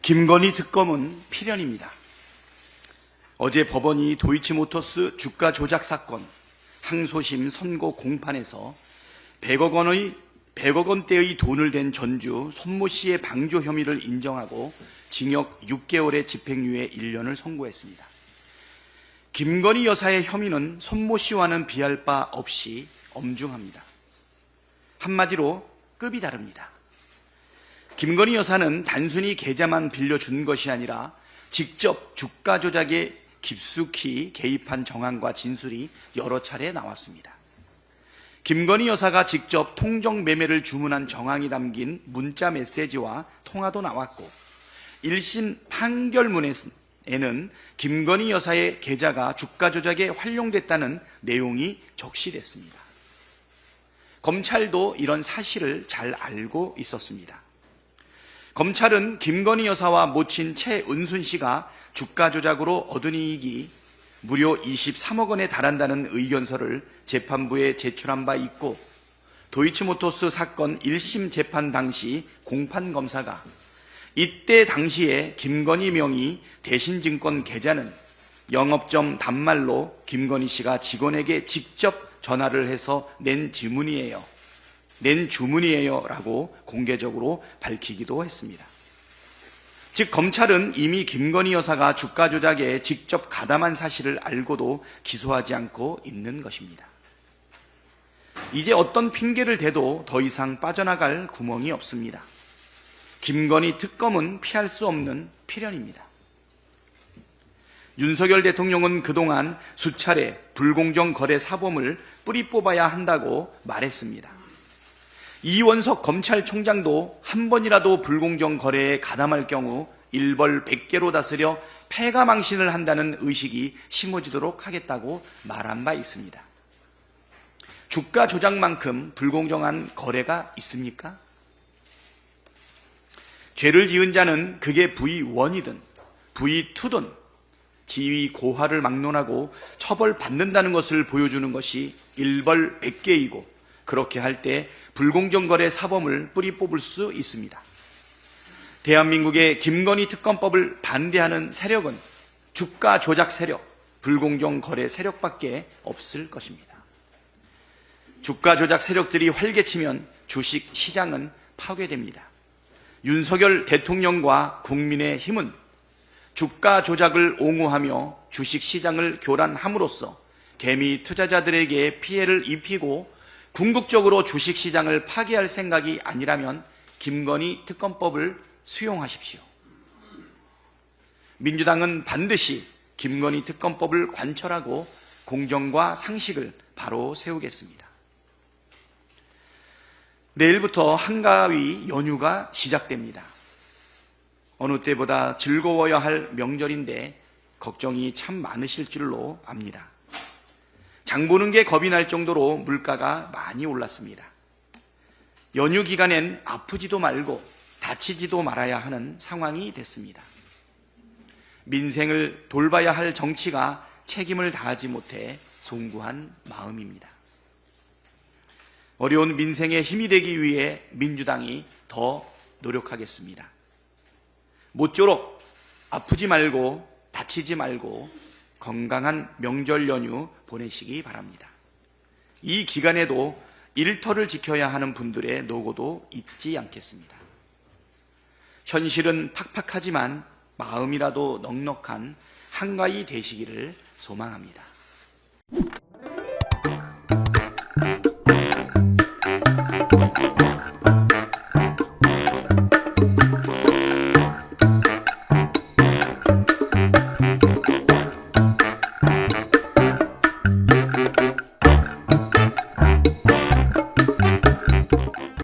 김건희 특검은 필연입니다. 어제 법원이 도이치모터스 주가 조작 사건 항소심 선고 공판에서 100억 원대의 돈을 댄 전주 손모 씨의 방조 혐의를 인정하고 징역 6개월의 집행유예 1년을 선고했습니다. 김건희 여사의 혐의는 손모 씨와는 비할 바 없이 엄중합니다. 한마디로 급이 다릅니다. 김건희 여사는 단순히 계좌만 빌려준 것이 아니라 직접 주가 조작에 깊숙이 개입한 정황과 진술이 여러 차례 나왔습니다. 김건희 여사가 직접 통정 매매를 주문한 정황이 담긴 문자 메시지와 통화도 나왔고 1심 판결문에는 김건희 여사의 계좌가 주가 조작에 활용됐다는 내용이 적시됐습니다. 검찰도 이런 사실을 잘 알고 있었습니다. 검찰은 김건희 여사와 모친 최은순 씨가 주가 조작으로 얻은 이익이 무려 23억 원에 달한다는 의견서를 재판부에 제출한 바 있고 도이치모터스 사건 1심 재판 당시 공판검사가 이때 당시에 김건희 명의 대신증권 계좌는 영업점 단말로 김건희 씨가 직원에게 직접 전화를 해서 낸 주문이에요 라고 공개적으로 밝히기도 했습니다. 즉 검찰은 이미 김건희 여사가 주가 조작에 직접 가담한 사실을 알고도 기소하지 않고 있는 것입니다. 이제 어떤 핑계를 대도 더 이상 빠져나갈 구멍이 없습니다. 김건희 특검은 피할 수 없는 필연입니다. 윤석열 대통령은 그동안 수차례 불공정 거래 사범을 뿌리 뽑아야 한다고 말했습니다. 이원석 검찰총장도 한 번이라도 불공정 거래에 가담할 경우 일벌 100개로 다스려 패가망신을 한다는 의식이 심어지도록 하겠다고 말한 바 있습니다. 주가 조작만큼 불공정한 거래가 있습니까? 죄를 지은 자는 그게 V1이든 V2든 지위 고하를 막론하고 처벌받는다는 것을 보여주는 것이 일벌 100개이고 그렇게 할 때 불공정 거래 사범을 뿌리 뽑을 수 있습니다. 대한민국의 김건희 특검법을 반대하는 세력은 주가 조작 세력, 불공정 거래 세력밖에 없을 것입니다. 주가 조작 세력들이 활개치면 주식 시장은 파괴됩니다. 윤석열 대통령과 국민의힘은 주가 조작을 옹호하며 주식 시장을 교란함으로써 개미 투자자들에게 피해를 입히고 궁극적으로 주식시장을 파괴할 생각이 아니라면 김건희 특검법을 수용하십시오. 민주당은 반드시 김건희 특검법을 관철하고 공정과 상식을 바로 세우겠습니다. 내일부터 한가위 연휴가 시작됩니다. 어느 때보다 즐거워야 할 명절인데 걱정이 참 많으실 줄로 압니다. 장 보는 게 겁이 날 정도로 물가가 많이 올랐습니다. 연휴 기간엔 아프지도 말고 다치지도 말아야 하는 상황이 됐습니다. 민생을 돌봐야 할 정치가 책임을 다하지 못해 송구한 마음입니다. 어려운 민생에 힘이 되기 위해 민주당이 더 노력하겠습니다. 모쪼록 아프지 말고 다치지 말고 건강한 명절 연휴 보내시기 바랍니다. 이 기간에도 일터를 지켜야 하는 분들의 노고도 잊지 않겠습니다. 현실은 팍팍하지만 마음이라도 넉넉한 한가위 되시기를 소망합니다.